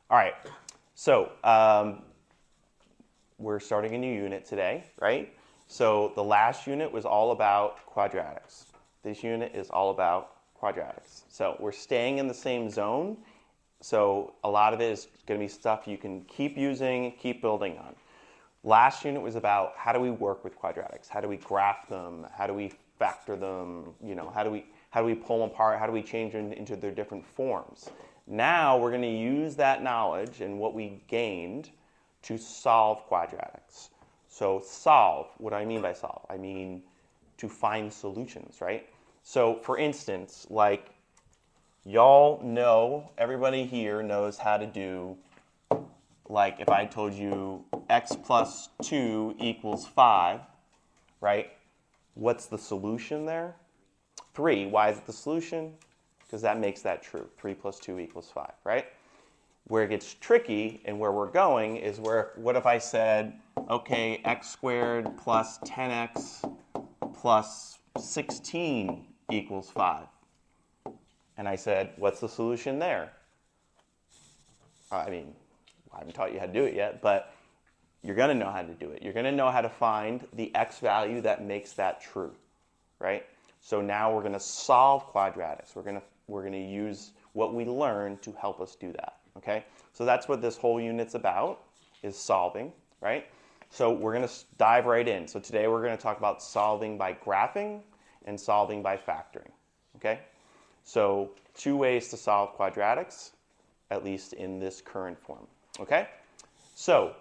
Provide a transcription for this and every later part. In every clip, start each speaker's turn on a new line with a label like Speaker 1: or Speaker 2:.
Speaker 1: All right, so we're starting a new unit today, right? So the last unit was all about quadratics. This unit is all about quadratics. So we're staying in the same zone. So a lot of it is going to be stuff you can keep using, keep building on. Last unit was about how do we work with quadratics? How do we graph them? How do we factor them? How do we pull them apart? How do we change them into their different forms? Now we're going to use that knowledge and what we gained to solve quadratics. So solve, what do I mean by solve? I mean to find solutions, right? So for instance, like y'all know, everybody here knows how to do, like if I told you x plus 2 equals 5, right? What's the solution there? 3. Why is it the solution? Because that makes that true. 3 plus 2 equals 5, right? Where it gets tricky and where we're going is where, what if I said, okay, x squared plus 10x plus 16 equals 5. And I said, what's the solution there? I mean, I haven't taught you how to do it yet, but you're going to know how to do it. You're going to know how to find the x value that makes that true, right? So now we're going to solve quadratics. We're going to use what we learned to help us do that, okay? So that's what this whole unit's about, is solving, right? So we're going to dive right in. So today we're going to talk about solving by graphing and solving by factoring, okay? So 2 ways to solve quadratics, at least in this current form, okay? So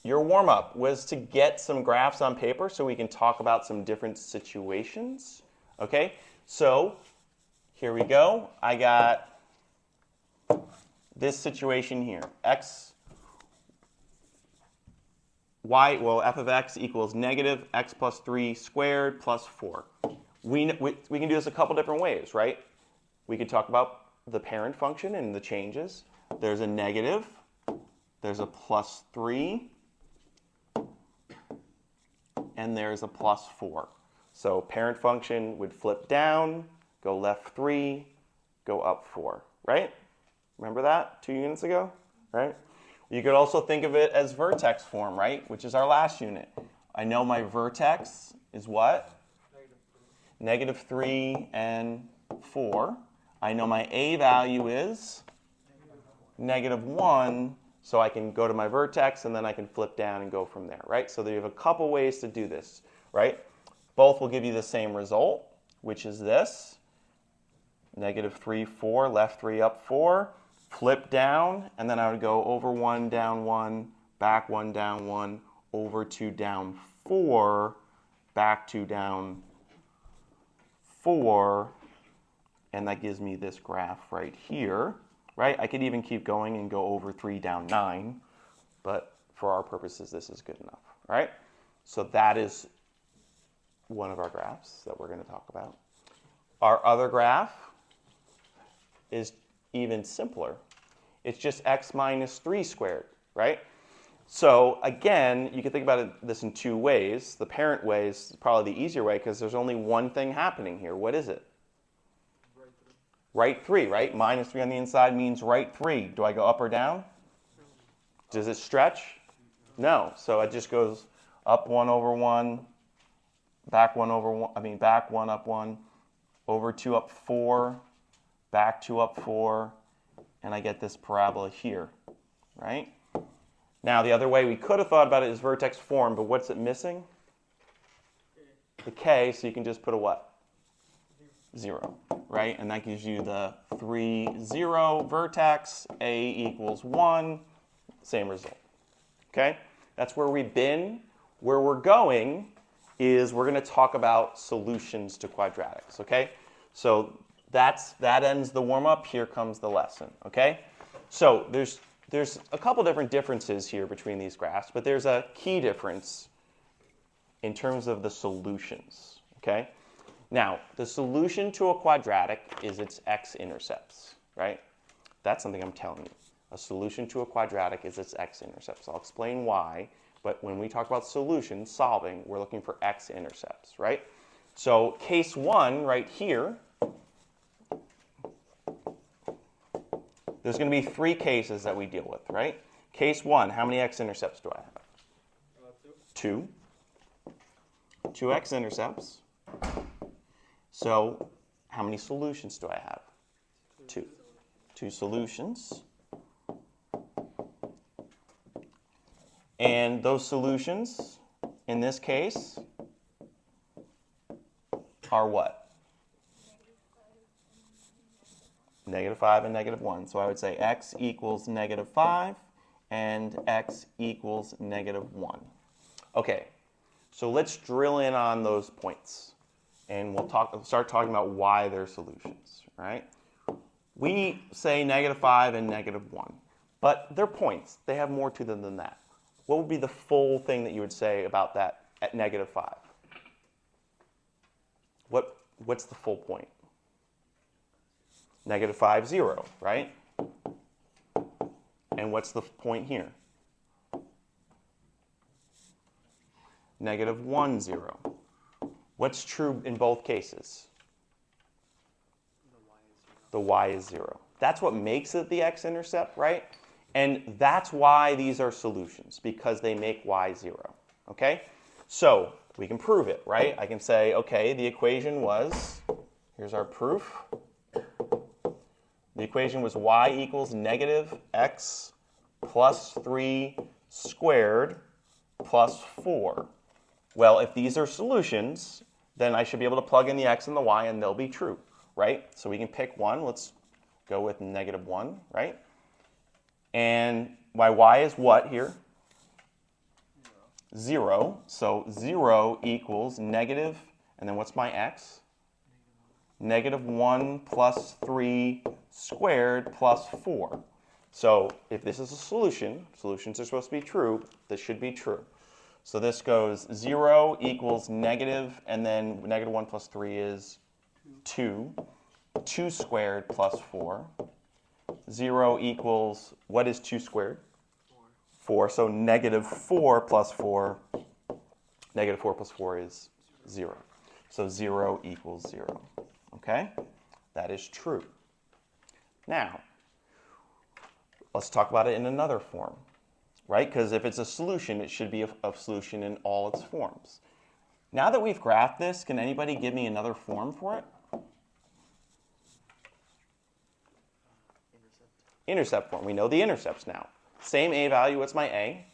Speaker 1: your warm-up was to get some graphs on paper so we can talk about some different situations, okay? So here we go. I got this situation here. F of x equals negative x plus 3 squared plus 4. We can do this a couple different ways, right? We could talk about the parent function and the changes. There's a negative. There's a plus 3. And there's a plus 4. So parent function would flip down, go left 3, go up 4, right? Remember that 2 units ago, right? You could also think of it as vertex form, right? Which is our last unit. I know my vertex is what? Negative 3 and 4. I know my a value is negative 1. So I can go to my vertex, and then I can flip down and go from there, right? So you have a couple ways to do this, right? Both will give you the same result, which is this. Negative 3, 4, left 3, up 4. Flip down, and then I would go over 1, down 1, back 1, down 1, over 2, down 4, back 2, down 4. And that gives me this graph right here. Right? I could even keep going and go over 3 down 9, but for our purposes, this is good enough, right? So that is one of our graphs that we're going to talk about. Our other graph is even simpler. It's just x minus 3 squared, right? So again, you can think about this in 2 ways. The parent way is probably the easier way because there's only one thing happening here. What is it? Right 3, right? Minus 3 on the inside means right 3. Do I go up or down? Does it stretch? No. So it just goes up 1 over 1, back 1 over 1, back 1 up 1, over 2 up 4, back 2 up 4, and I get this parabola here, right? Now the other way we could have thought about it is vertex form, but what's it missing? The k, so you can just put a what? 0, right? And that gives you the 3, 0 vertex, a equals 1, same result. Okay? That's where we've been. Where we're going is we're going to talk about solutions to quadratics, okay? So that ends the warm-up. Here comes the lesson, okay? So there's a couple different differences here between these graphs, but there's a key difference in terms of the solutions, okay? Now, the solution to a quadratic is its x-intercepts, right? That's something I'm telling you. A solution to a quadratic is its x-intercepts. I'll explain why, but when we talk about solutions, solving, we're looking for x-intercepts, right? So case 1 right here, there's going to be three cases that we deal with, right? Case 1, how many x-intercepts do I have? 2. 2 x-intercepts. So how many solutions do I have? 2. 2 solutions. And those solutions, in this case, are what? -5 and -1. So I would say x equals -5 and x equals -1. Okay, so let's drill in on those points. And we'll start talking about why they're solutions, right? We say -5 and -1, but they're points. They have more to them than that. What would be the full thing that you would say about that at -5? What's the full point? -5, 0, right? And what's the point here? -1, 0. What's true in both cases? The y is 0. That's what makes it the x-intercept, right? And that's why these are solutions, because they make y 0. Okay? So we can prove it, right? I can say, okay, the equation was, here's our proof. The equation was y equals -x plus 3 squared plus 4. Well, if these are solutions, then I should be able to plug in the x and the y and they'll be true, right? So we can pick one. Let's go with -1, right? And my y is what here? 0. So 0 equals negative, and then what's my x? -1 plus 3 squared plus 4. So if this is a solution, solutions are supposed to be true, this should be true. So this goes 0 equals negative, and then -1 plus 3 is 2. 2 squared plus 4. 0 equals, what is 2 squared? 4. So -4 plus 4. -4 plus 4 is 0. So 0 equals 0. Okay? That is true. Now, let's talk about it in another form, right? Because if it's a solution, it should be a solution in all its forms. Now that we've graphed this, can anybody give me another form for it? Intercept form. We know the intercepts now. Same a value. What's my a?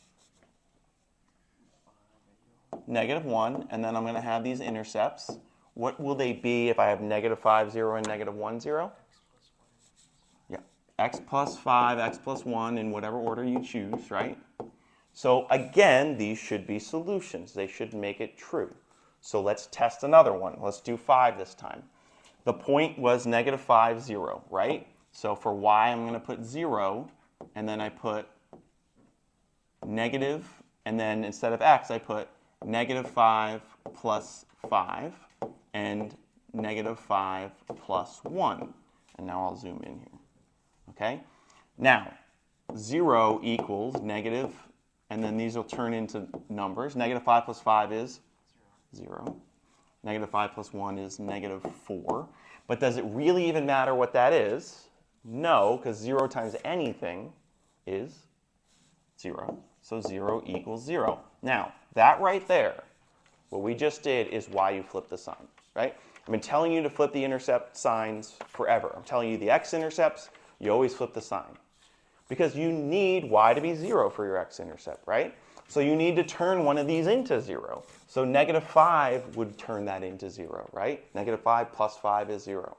Speaker 1: -1. And then I'm going to have these intercepts. What will they be if I have -5, 0, and -1, 0? Yeah. X plus 5, x plus 1, in whatever order you choose, right? So again, these should be solutions. They should make it true. So let's test another one. Let's do 5 this time. The point was -5, 0, right? So for y, I'm going to put 0, and then I put negative, and then instead of x, I put -5 plus 5, and -5 plus 1. And now I'll zoom in here. Okay? Now, 0 equals negative, and then these will turn into numbers. -5 plus 5 is 0. -5 plus 1 is -4. But does it really even matter what that is? No, because 0 times anything is 0. So 0 equals 0. Now, that right there, what we just did is why you flip the sign, right? I've been telling you to flip the intercept signs forever. I'm telling you the x-intercepts, you always flip the sign. Because you need y to be 0 for your x-intercept, right? So you need to turn one of these into 0. So -5 would turn that into 0, right? -5 plus 5 is 0.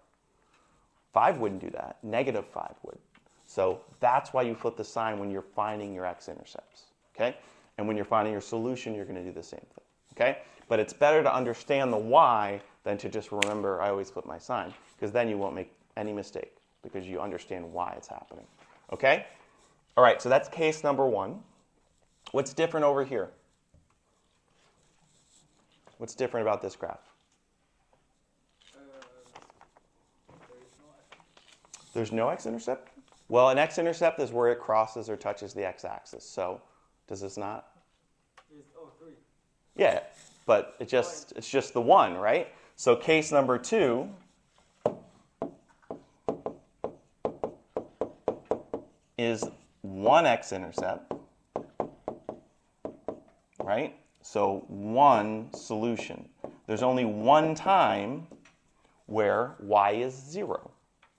Speaker 1: 5 wouldn't do that. -5 would. So that's why you flip the sign when you're finding your x-intercepts, okay? And when you're finding your solution, you're going to do the same thing, okay? But it's better to understand the why than to just remember I always flip my sign, because then you won't make any mistake because you understand why it's happening, okay? All right, so that's case number 1. What's different over here? What's different about this graph? There's no x-intercept? Well, an x-intercept is where it crosses or touches the x-axis. So, does this not?
Speaker 2: Oh, 3.
Speaker 1: Yeah, but it's just the 1, right? So case number 2, is one x-intercept, right? So one solution. There's only one time where y is 0,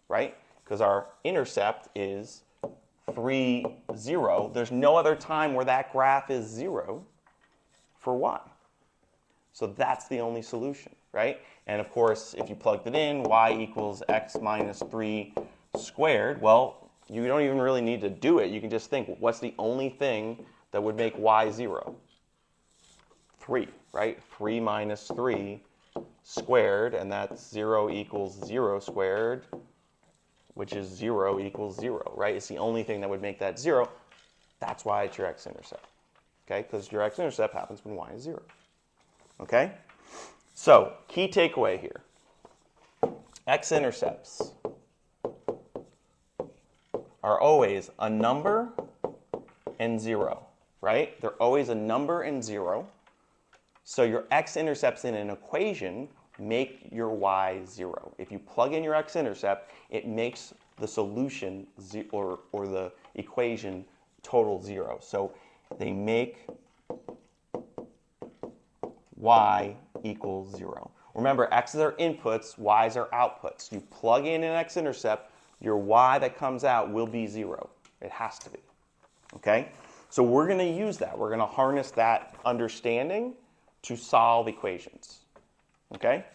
Speaker 1: right? Because our intercept is 3, 0. There's no other time where that graph is 0 for y. So that's the only solution, right? And of course, if you plugged it in, y equals x minus 3 squared, well, you don't even really need to do it. You can just think, what's the only thing that would make y 0? 3, right? 3 minus 3 squared, and that's 0 equals 0 squared, which is 0 equals 0, right? It's the only thing that would make that 0. That's why it's your x-intercept, okay? Because your x-intercept happens when y is 0, okay? So, key takeaway here. X-intercepts are always a number and 0, right? They're always a number and 0. So your x-intercepts in an equation make your y 0. If you plug in your x-intercept, it makes the solution or the equation total 0. So they make y equals 0. Remember, x's are inputs, y's are outputs. You plug in an x-intercept, your y that comes out will be 0. It has to be. Okay? So we're going to use that. We're going to harness that understanding to solve equations. Okay?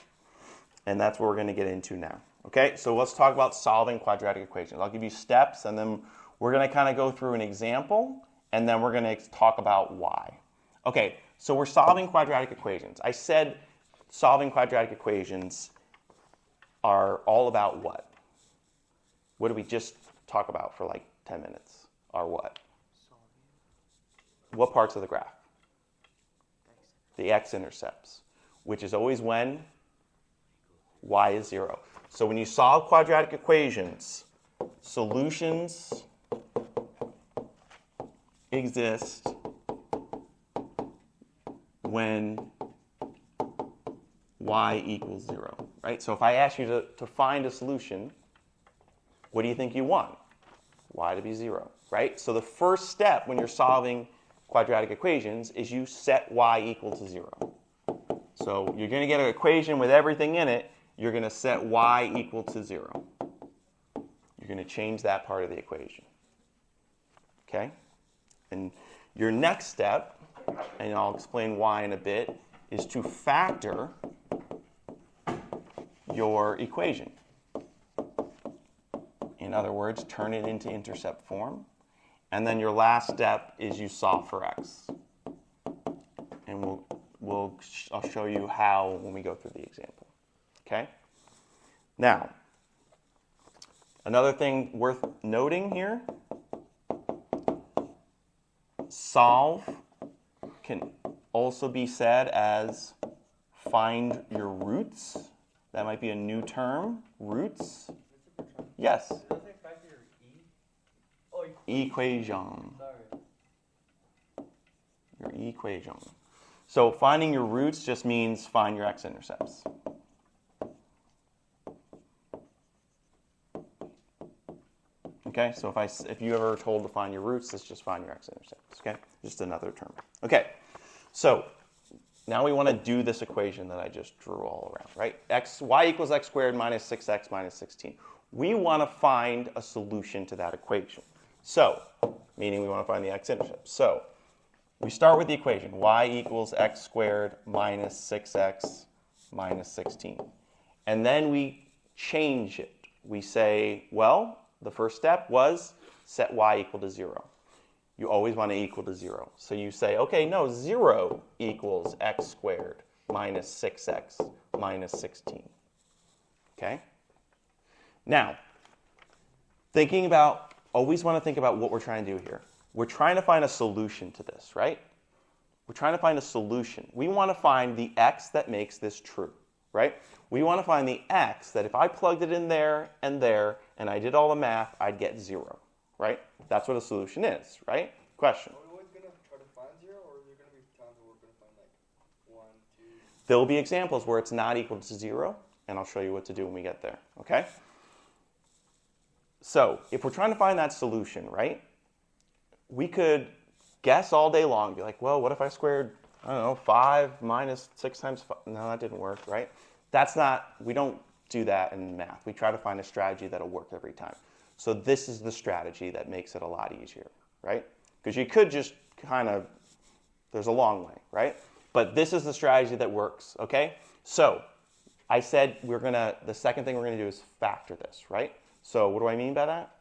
Speaker 1: And that's what we're going to get into now. Okay? So let's talk about solving quadratic equations. I'll give you steps, and then we're going to kind of go through an example, and then we're going to talk about why. Okay, so we're solving quadratic equations. I said solving quadratic equations are all about what? What did we just talk about for like 10 minutes? Are what? What parts of the graph? The x-intercepts, which is always when y is 0. So when you solve quadratic equations, solutions exist when y equals 0, right? So if I ask you to find a solution, what do you think you want? Y to be 0, right? So the first step when you're solving quadratic equations is you set y equal to 0. So you're going to get an equation with everything in it. You're going to set y equal to 0. You're going to change that part of the equation. Okay? And your next step, and I'll explain why in a bit, is to factor your equation. In other words, turn it into intercept form. And then your last step is you solve for x. And I'll show you how when we go through the example. Okay? Now, another thing worth noting here, solve can also be said as find your roots. That might be a new term, roots. Yes. Equation. Your equation. So finding your roots just means find your x-intercepts. Okay, so if you ever told to find your roots, let's just find your x-intercepts. Okay, just another term. Okay, so now we want to do this equation that I just drew all around, right? Y equals x squared minus 6x minus 16. We want to find a solution to that equation. So, meaning we want to find the x-intercept. So, we start with the equation. Y equals x squared minus 6x minus 16. And then we change it. We say, well, the first step was set y equal to 0. You always want to equal to 0. So you say, okay, no, 0 equals x squared minus 6x minus 16. Okay? Now, always want to think about what we're trying to do here. We're trying to find a solution to this, right? We're trying to find a solution. We want to find the x that makes this true, right? We want to find the x that if I plugged it in there, and I did all the math, I'd get 0, right? That's what a solution is, right? Question.
Speaker 2: Are we always going to try to find 0, or are there going to be times where we're going to find like 1, 2?
Speaker 1: There will be examples where it's not equal to 0, and I'll show you what to do when we get there, okay? So if we're trying to find that solution, right, we could guess all day long, be like, well, what if I squared, I don't know, 5 minus 6 times 5? No, that didn't work, right? That's not, we don't do that in math. We try to find a strategy that'll work every time. So this is the strategy that makes it a lot easier, right? Because you could just kind of, there's a long way, right? But this is the strategy that works, okay? So I said the second thing we're going to do is factor this, right? So what do I mean by that?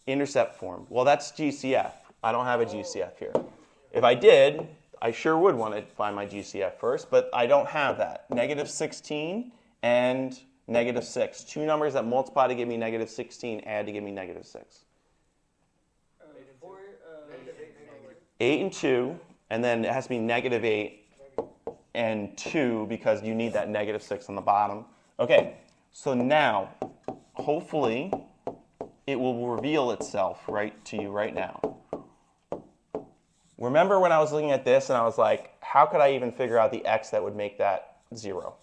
Speaker 1: Intercept form. Well, that's GCF. I don't have a GCF here. If I did, I sure would want to find my GCF first, but I don't have that. Negative 16 and negative 6. Two numbers that multiply to give me negative 16, add to give me negative 6. 8 and 2, and then it has to be negative 8 and 2 because you need that negative 6 on the bottom. Okay, so now, hopefully, it will reveal itself to you right now. Remember when I was looking at this and I was like, how could I even figure out the x that would make that 0?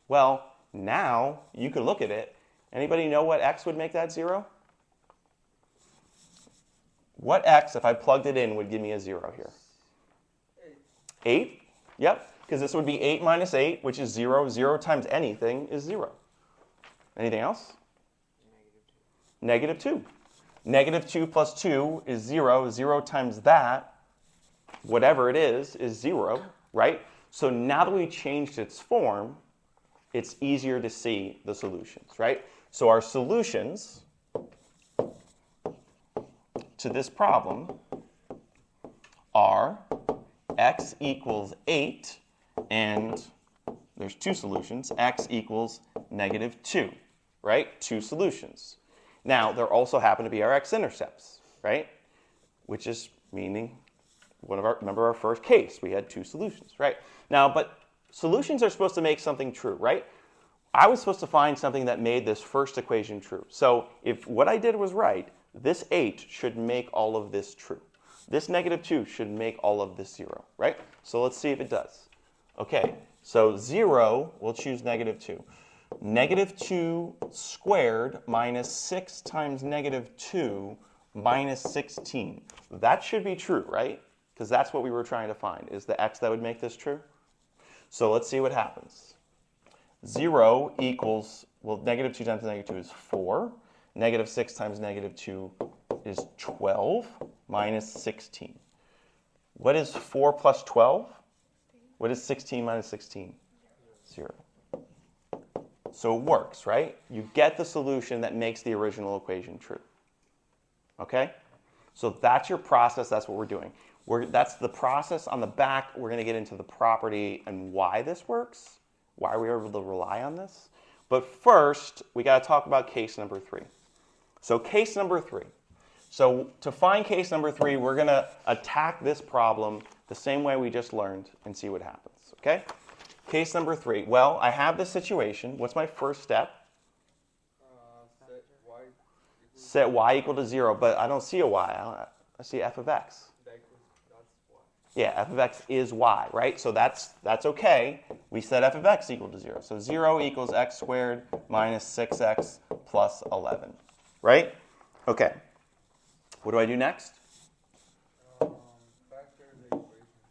Speaker 1: Well, now you can look at it. Anybody know what x would make that 0? What x, if I plugged it in, would give me a 0 here? 8? Yep, because this would be 8 minus 8, which is 0. 0 times anything is 0. Anything else? Negative 2. Negative 2 plus 2 is 0. 0 times that, whatever it is 0, right? So now that we changed its form, it's easier to see the solutions, right? So our solutions to this problem are x equals 8, and there's two solutions. X equals negative 2, right? Two solutions. Now, there also happen to be our x-intercepts, right? Which is meaning, remember our first case, we had two solutions, right? Now, but solutions are supposed to make something true, right? I was supposed to find something that made this first equation true. So if what I did was right, this 8 should make all of this true. This negative 2 should make all of this 0, right? So let's see if it does. Okay, so 0, we'll choose negative 2. Negative 2 squared minus 6 times negative 2 minus 16. That should be true, right? Because that's what we were trying to find, is the x that would make this true. So let's see what happens. 0 equals, well, negative 2 times negative 2 is 4. Negative 6 times negative 2 is 12 minus 16. What is 4 plus 12? What is 16 minus 16? 0. So it works, right? You get the solution that makes the original equation true. Okay? So that's your process. That's what we're doing. That's the process. On the back, we're going to get into the property and why this works, why we're able to rely on this. But first, we got to talk about case number 3. So case number 3. So to find case number 3, we're going to attack this problem the same way we just learned and see what happens. Okay? Case number 3. Well, I have this situation. What's my first step? Set y equal to 0, but I don't see a y. I see f of x. Yeah, f of x is y, right? So that's okay. We set f of x equal to 0. So 0 equals x squared minus 6x plus 11, right? Okay. What do I do next?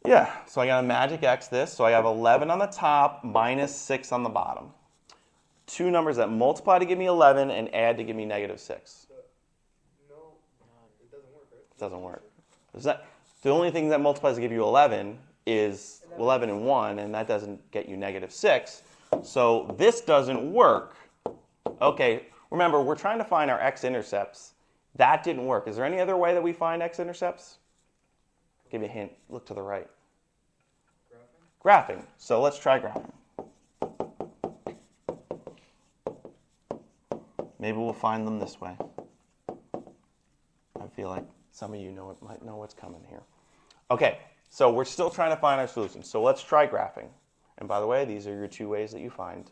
Speaker 1: Yeah, so I got to magic x this. So I have 11 on the top minus 6 on the bottom. Two numbers that multiply to give me 11 and add to give me negative 6.
Speaker 2: No, it doesn't work, right?
Speaker 1: It doesn't work. The only thing that multiplies to give you 11 is 11 and 1, and that doesn't get you negative 6. So this doesn't work. Okay, remember, we're trying to find our x-intercepts. That didn't work. Is there any other way that we find x-intercepts? Give me a hint. Look to the right. Graphing. So let's try graphing. Maybe we'll find them this way. I feel like some of you might know what's coming here. Okay, so we're still trying to find our solutions. So let's try graphing. And by the way, these are your two ways that you find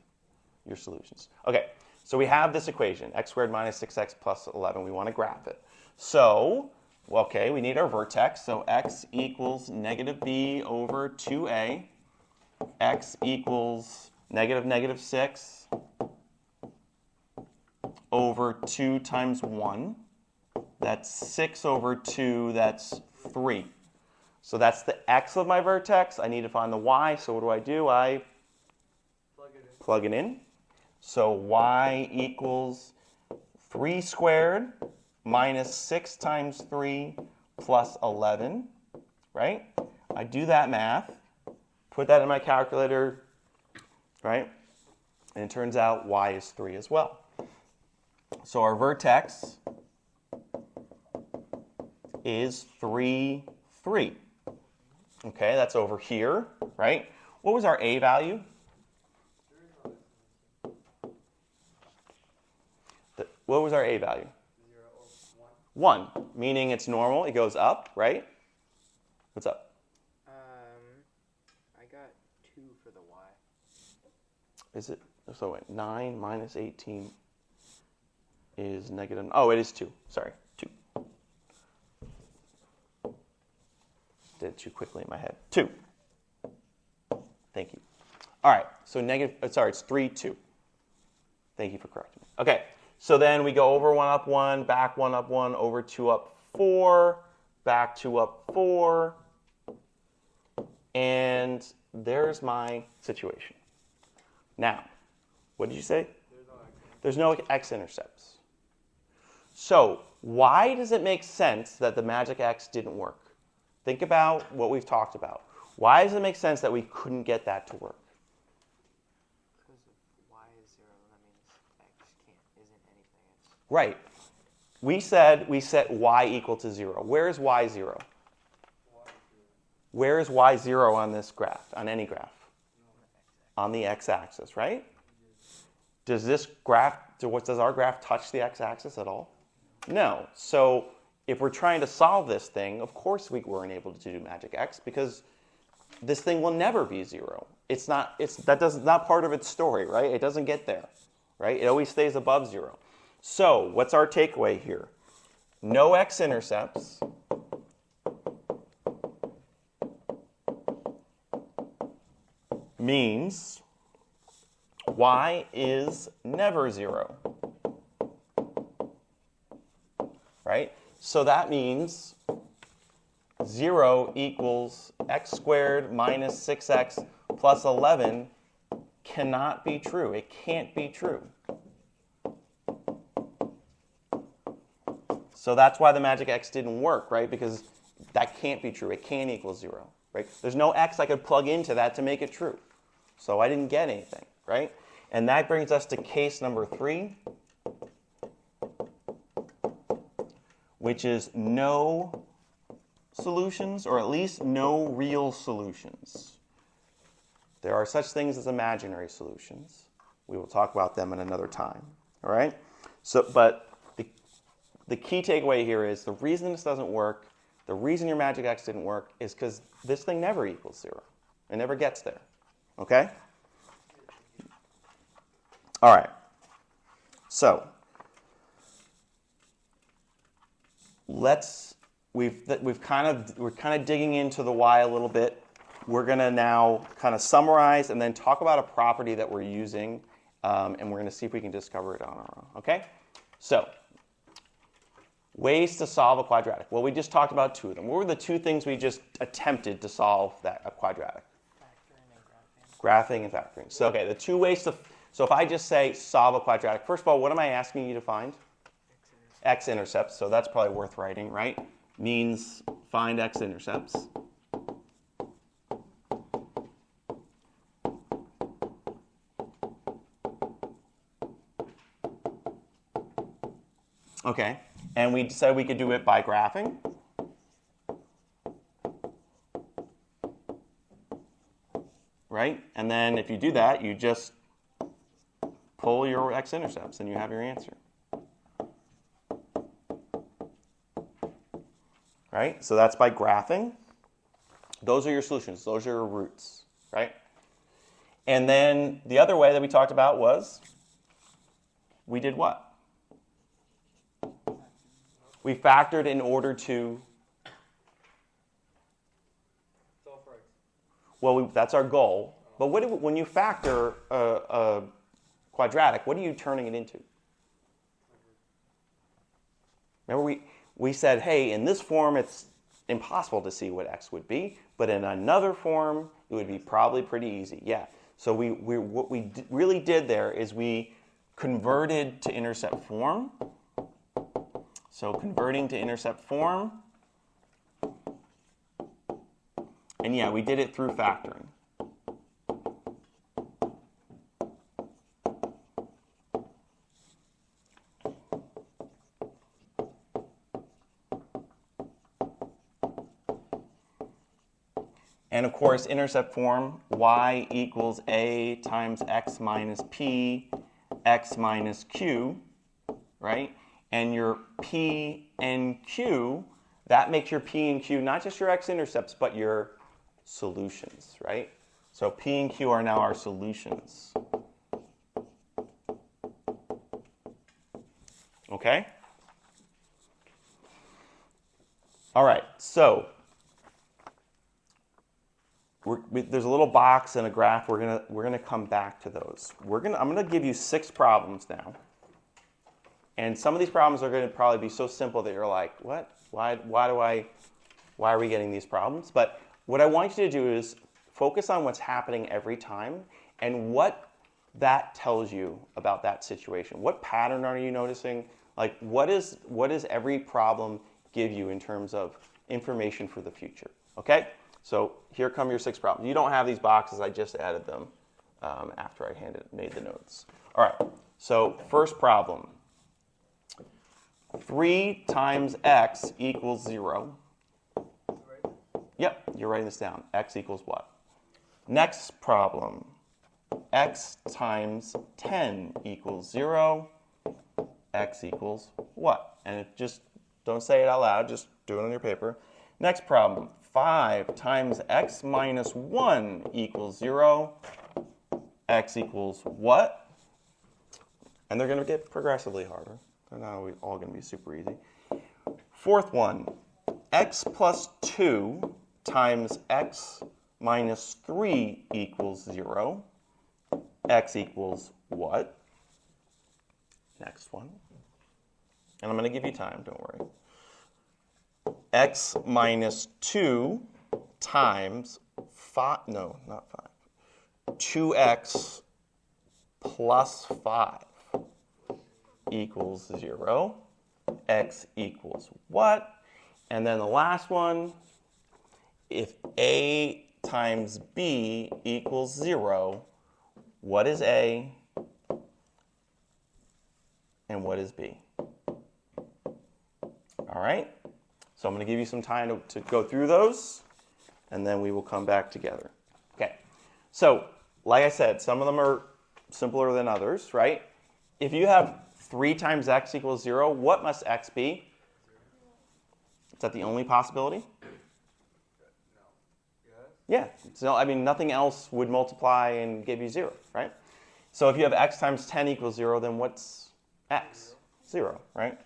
Speaker 1: your solutions. Okay, so we have this equation, x squared minus 6x plus 11. We want to graph it. So, okay, we need our vertex. So x equals negative b over 2a. X equals negative 6 over 2 times 1. That's 6 over 2, that's 3. So that's the x of my vertex. I need to find the y, so what do? I plug it in. So y equals 3 squared minus 6 times 3 plus 11, right? I do that math, put that in my calculator, right? And it turns out y is 3 as well. So our vertex is 3, 3. Okay, that's over here, right? What was our a value? What was our a value?
Speaker 2: 0 or 1.
Speaker 1: 1, meaning it's normal. It goes up, right? What's up?
Speaker 3: I got 2 for the y.
Speaker 1: Is it? So wait, 9 minus 18 is negative. Oh, it is 2. Sorry, 2. Did it too quickly in my head. 2. Thank you. All right, so it's 3, 2. Thank you for correcting me. Okay, so then we go over 1 up 1, back 1 up 1, over 2 up 4, back 2 up 4, and there's my situation. Now, what did you say? There's no x-intercepts. So why does it make sense that the magic x didn't work? Think about what we've talked about. Why does it make sense that we couldn't get that to work?
Speaker 3: Because if y is 0, that means x isn't anything. It's
Speaker 1: Right. We set y equal to 0. Where is y 0? Where is y 0 on this graph, on any graph? On the x-axis, right? Does our graph touch the x-axis at all? No. So if we're trying to solve this thing, of course we weren't able to do magic x because this thing will never be 0. It's not part of its story, right? It doesn't get there, right? It always stays above 0. So what's our takeaway here? No x-intercepts. Means y is never 0. Right? So that means 0 equals x squared minus 6x plus 11 cannot be true. It can't be true. So that's why the magic x didn't work, right? Because that can't be true. It can't equal 0, right? There's no x I could plug into that to make it true. So I didn't get anything, right? And that brings us to case number 3, which is no solutions, or at least no real solutions. There are such things as imaginary solutions. We will talk about them in another time, all right? So, but the key takeaway here is the reason this doesn't work, the reason your magic x didn't work is because this thing never equals 0. It never gets there, okay? All right. So we're kind of digging into the y a little bit. We're going to now kind of summarize and then talk about a property that we're using, and we're going to see if we can discover it on our own. Okay? So ways to solve a quadratic. Well, we just talked about 2 of them. What were the 2 things we just attempted to solve a quadratic? Graphing and factoring. So okay, the 2 ways to. So if I just say solve a quadratic, first of all, what am I asking you to find? X-intercepts. So that's probably worth writing, right? Means find x-intercepts. Okay, and we said we could do it by graphing. Right? And then if you do that, you just pull your x-intercepts and you have your answer. Right? So that's by graphing. Those are your solutions. Those are your roots. Right? And then the other way that we talked about was we did what? We factored in order to. Well, that's our goal. But when you factor a quadratic, what are you turning it into? Remember we said, hey, in this form it's impossible to see what x would be, but in another form it would be probably pretty easy. Yeah. So what we really did there is we converted to intercept form. So converting to intercept form. And yeah, we did it through factoring. And of course, intercept form, y equals a times x minus p, x minus q, right? And your p and q, that makes your p and q not just your x-intercepts, but your solutions, right? So p and q are now our solutions. Okay? All right, so there's a little box and a graph. We're gonna come back to those. I'm gonna give you 6 problems now, and some of these problems are gonna probably be so simple that you're like, what? Why are we getting these problems? But what I want you to do is focus on what's happening every time and what that tells you about that situation. What pattern are you noticing? Like, what is every problem give you in terms of information for the future? Okay. So here come your 6 problems. You don't have these boxes. I just added them after I made the notes. All right. So first problem. 3 times x equals 0. Yep, you're writing this down. X equals what? Next problem. X times 10 equals 0. X equals what? And just don't say it out loud. Just do it on your paper. Next problem. 5 times x minus 1 equals 0. X equals what? And they're going to get progressively harder. They're not all going to be super easy. Fourth one. X plus 2 times x minus 3 equals 0. X equals what? Next one. And I'm going to give you time, don't worry. X minus 2 times 5, no, not 5. 2x plus 5 equals 0. X equals what? And then the last one, if A times B equals 0, what is A and what is B? All right? So I'm going to give you some time to go through those, and then we will come back together. Okay. So, like I said, some of them are simpler than others, right? If you have 3 times x equals 0, what must x be? Is that the only possibility?
Speaker 2: No.
Speaker 1: Yeah. So, I mean, nothing else would multiply and give you 0, right? So if you have x times 10 equals 0, then what's x? 0, right?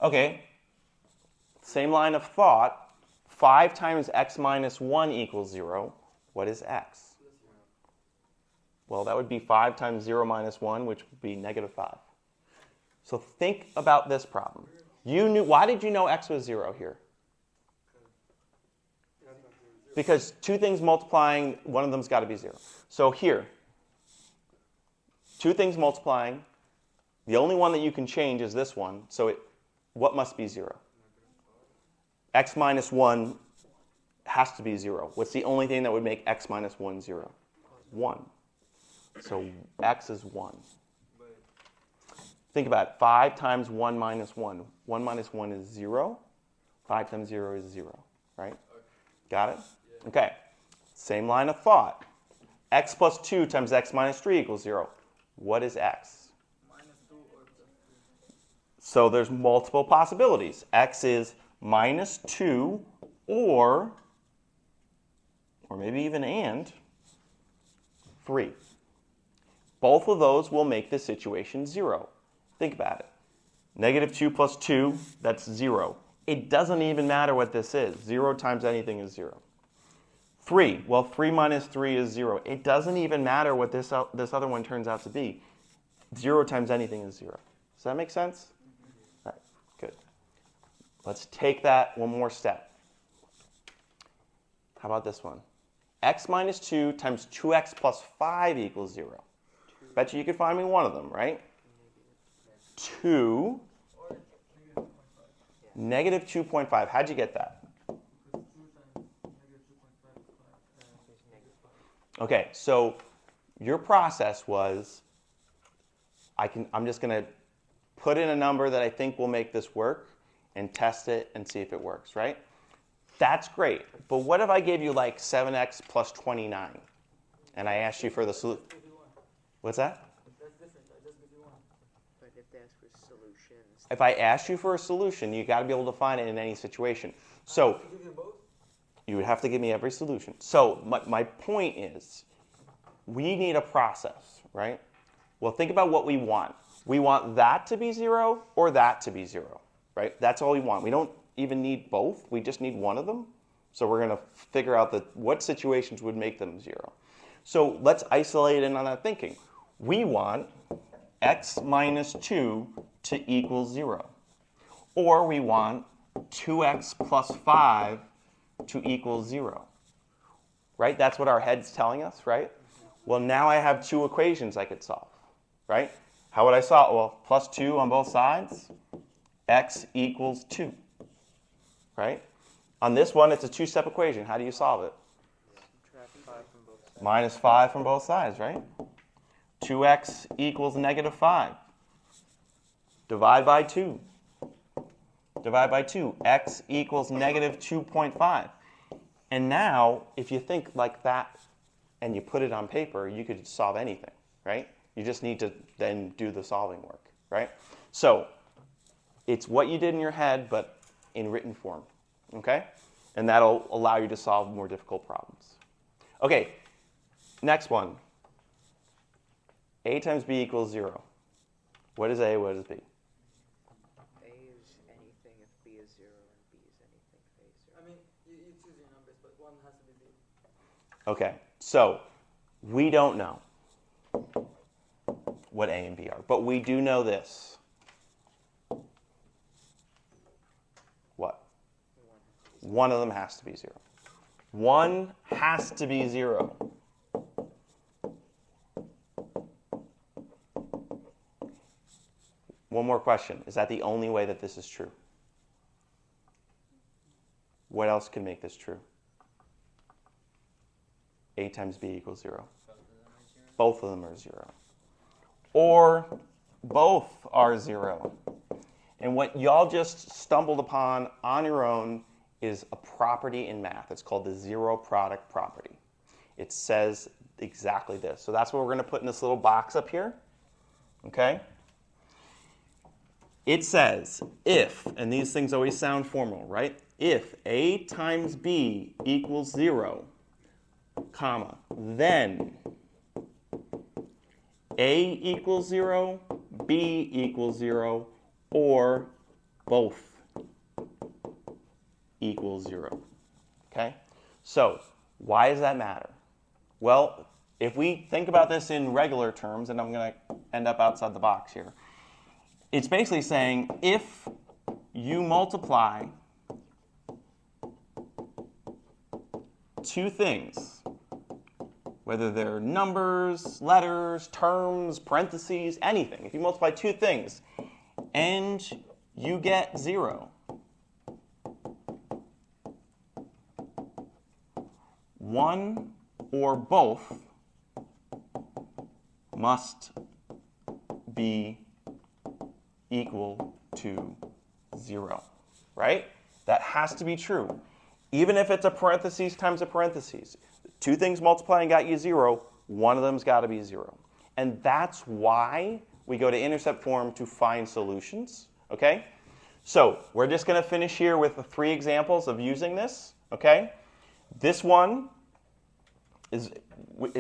Speaker 1: Okay. Same line of thought. 5 times x minus 1 equals 0. What is x? Well, that would be 5 times 0 minus 1, which would be negative 5. So think about this problem. Why did you know x was 0 here? Because 2 things multiplying, one of them's got to be 0. So here, 2 things multiplying, the only one that you can change is this one. So what must be 0? X minus 1 has to be 0. What's the only thing that would make x minus 1 0? 1. So x is 1. Think about it. 5 times 1 minus 1. 1 minus 1 is 0. 5 times 0 is 0. Right? Got it? Okay. Same line of thought. X plus 2 times x minus 3 equals 0. What is x? So there's multiple possibilities. X is minus 2 or maybe even and 3. Both of those will make the situation 0. Think about it. Negative 2 plus 2, that's 0. It doesn't even matter what this is. 0 times anything is 0. 3, well, 3 minus 3 is 0. It doesn't even matter what this other one turns out to be. 0 times anything is 0. Does that make sense? All right, good. Let's take that one more step. How about this one? X minus 2 times 2x plus 5 equals 0. Bet you could find me one of them, right? 2, negative 2.5. How'd you get that? Okay, so your process was, I'm just going to put in a number that I think will make this work and test it and see if it works, right? That's great. But what if I gave you like 7x plus 29 and I asked you for the solution? What's that?
Speaker 2: That's different. I just give you one.
Speaker 3: But if they ask for solutions,
Speaker 1: If I asked you for a solution, you got to be able to find it in any situation. So
Speaker 2: Give you both?
Speaker 1: you would have to give me every solution. So my point is, we need a process, right? Well, think about what we want. We want that to be 0 or that to be 0, right? That's all we want. We don't even need both. We just need one of them. So we're going to figure out what situations would make them 0. So let's isolate in on that thinking. We want x minus 2 to equal 0. Or we want 2x plus 5 to equal 0. Right? That's what our head's telling us, right? Well, now I have two equations I could solve, right? How would I solve? Well, plus 2 on both sides, x equals 2, right? On this one, it's a two-step equation. How do you solve it?
Speaker 3: subtract 5 from both sides.
Speaker 1: Minus 5 from both sides, right? 2x equals negative 5. Divide by 2. Divide by 2. X equals negative 2.5. And now, if you think like that and you put it on paper, you could solve anything, right? You just need to then do the solving work, right? So it's what you did in your head, but in written form, okay? And that'll allow you to solve more difficult problems. Okay, next one. A times B equals 0. What is A, what is B?
Speaker 3: A is anything if B is 0, and B is anything if A is 0.
Speaker 2: I mean, you choose your numbers, but one has to be B.
Speaker 1: Okay, so we don't know what A and B are, but we do know this. What? One of them has to be 0. One has to be 0. One more question. Is that the only way that this is true? What else can make this true? A times B equals 0. Both of them are 0. Or both are 0. And what y'all just stumbled upon on your own is a property in math. It's called the zero product property. It says exactly this. So that's what we're going to put in this little box up here. Okay? It says if, and these things always sound formal, right? If A times B equals 0, comma, then A equals 0, B equals 0, or both equals 0. Okay? So, why does that matter? Well, if we think about this in regular terms, and I'm going to end up outside the box here, it's basically saying if you multiply two things, whether they're numbers, letters, terms, parentheses, anything, if you multiply two things and you get 0, one or both must be equal to 0, right? That has to be true. Even if it's a parentheses times a parentheses. Two things multiplying got you 0, one of them's got to be 0. And that's why we go to intercept form to find solutions, okay? So we're just going to finish here with the 3 examples of using this, okay? This one is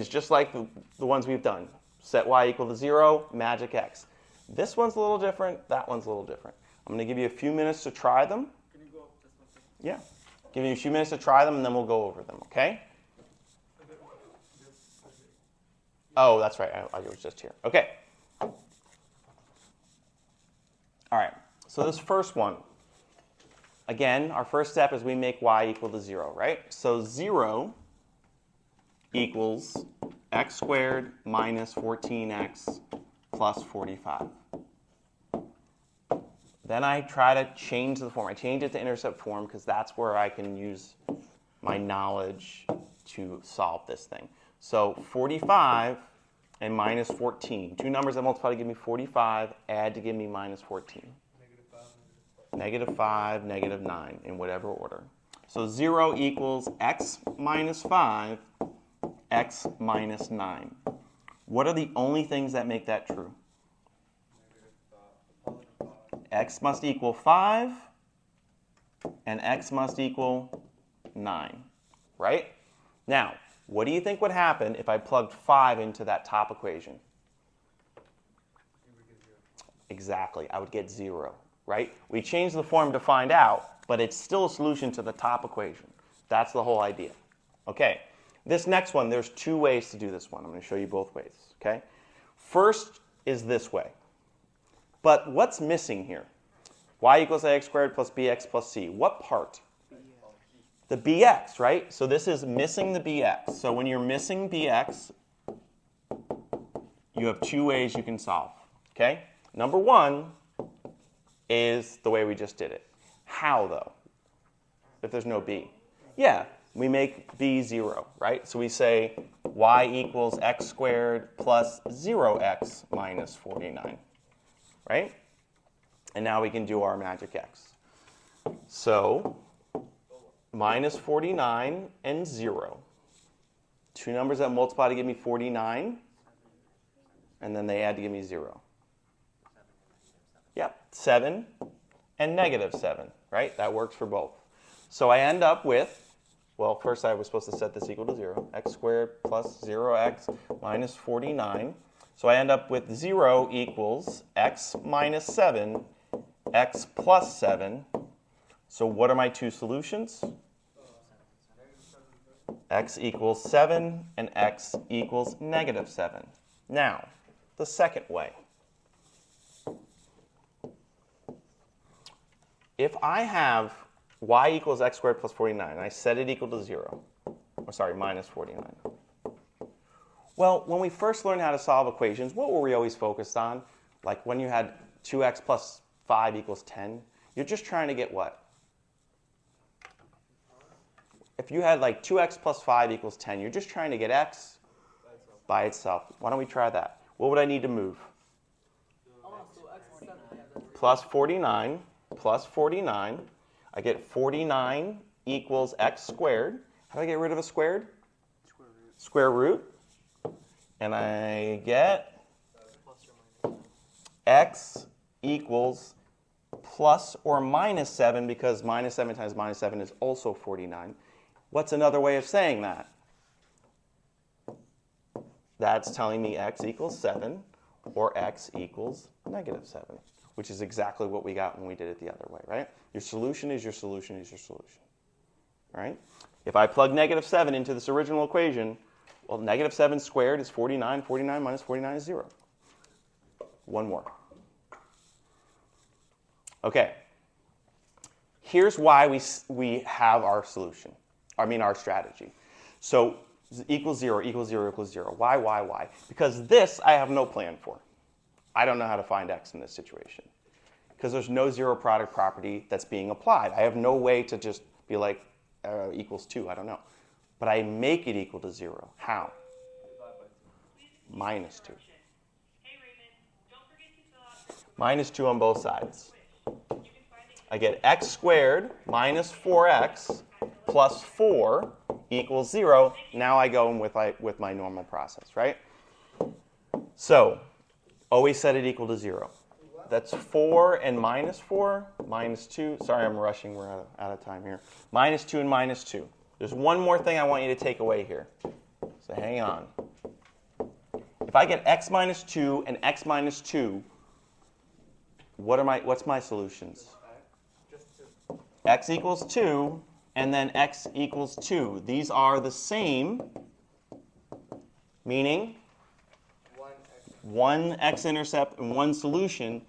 Speaker 1: just like the ones we've done. Set y equal to 0, magic x. This one's a little different, that one's a little different. I'm going to give you a few minutes to try them.
Speaker 2: Can you go up just one second?
Speaker 1: Yeah. Give you a few minutes to try them, and then we'll go over them, okay? Oh, that's right. I was just here. Okay. All right. So this first one, again, our first step is we make y equal to 0, right? So 0 equals x squared minus 14x plus 45. Then I try to change the form. I change it to intercept form because that's where I can use my knowledge to solve this thing. So 45 and minus 14. Two numbers that multiply to give me 45, add to give me minus 14. Negative 5, negative 9, in whatever order. So 0 equals x minus 5, x minus 9. What are the only things that make that true? X must equal 5, and x must equal 9, right? Now, what do you think would happen if I plugged 5 into that top equation? Exactly, I would get 0, right? We changed the form to find out, but it's still a solution to the top equation. That's the whole idea. Okay, this next one, there's two ways to do this one. I'm going to show you both ways, okay? First is this way. But what's missing here? Y equals ax squared plus bx plus c. What part? The bx, right? So this is missing the bx. So when you're missing bx, you have two ways you can solve, okay? Number one is the way we just did it. How, though? If there's no b. Yeah, we make b 0, right? So we say y equals x squared plus 0x minus 49, right? And now we can do our magic x. So minus 49 and 0. Two numbers that multiply to give me 49, and then they add to give me 0. Yep, 7 and negative 7, right? That works for both. So I end up with, well, first I was supposed to set this equal to 0. X squared plus 0x minus 49. So I end up with 0 equals x minus 7, x plus 7. So what are my two solutions? X equals 7 and x equals negative 7. Now, the second way. If I have y equals x squared plus 49, and I set it equal to 0, or sorry, minus 49. Well, when we first learned how to solve equations, what were we always focused on? Like when you had 2x plus 5 equals 10, you're just trying to get what? If you had like 2x plus 5 equals 10, you're just trying to get x by itself. Why don't we try that? What would I need to move? Plus 49, plus 49. I get 49 equals x squared. How do I get rid of a squared? Square root. And I get x equals plus or minus 7, because minus 7 times minus 7 is also 49. What's another way of saying that? That's telling me x equals 7 or x equals negative 7, which is exactly what we got when we did it the other way, right? Your solution is your solution is your solution, right? If I plug negative 7 into this original equation, well, negative 7 squared is 49. 49 minus 49 is 0. One more. Okay. Here's why we have our solution. Our strategy. So equals 0, equals 0, equals 0. Why? Because this I have no plan for. I don't know how to find x in this situation. Because there's no zero product property that's being applied. I have no way to just be like equals 2. I don't know. But I make it equal to 0. How? Minus 2. Minus 2 on both sides. I get x squared minus 4x plus 4 equals 0. Now I go in with my normal process, right? So always set it equal to 0. That's 4 and minus 4, minus 2. Sorry, I'm rushing. We're out of time here. Minus 2 and minus 2. There's one more thing I want you to take away here. So hang on. If I get x minus 2 and x minus 2, what's my solutions? X equals 2, and then x equals 2. These are the same, meaning one x-intercept and one solution.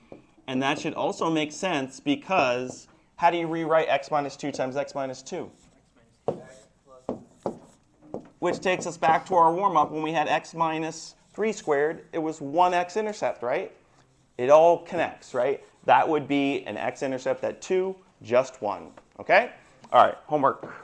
Speaker 1: And that should also make sense because How do you rewrite x minus 2 times x minus 2? Which takes us back to our warm-up when we had x minus 3 squared. It was 1 x-intercept, right? It all connects, right? That would be an x-intercept at 2, just 1. Okay? All right, homework.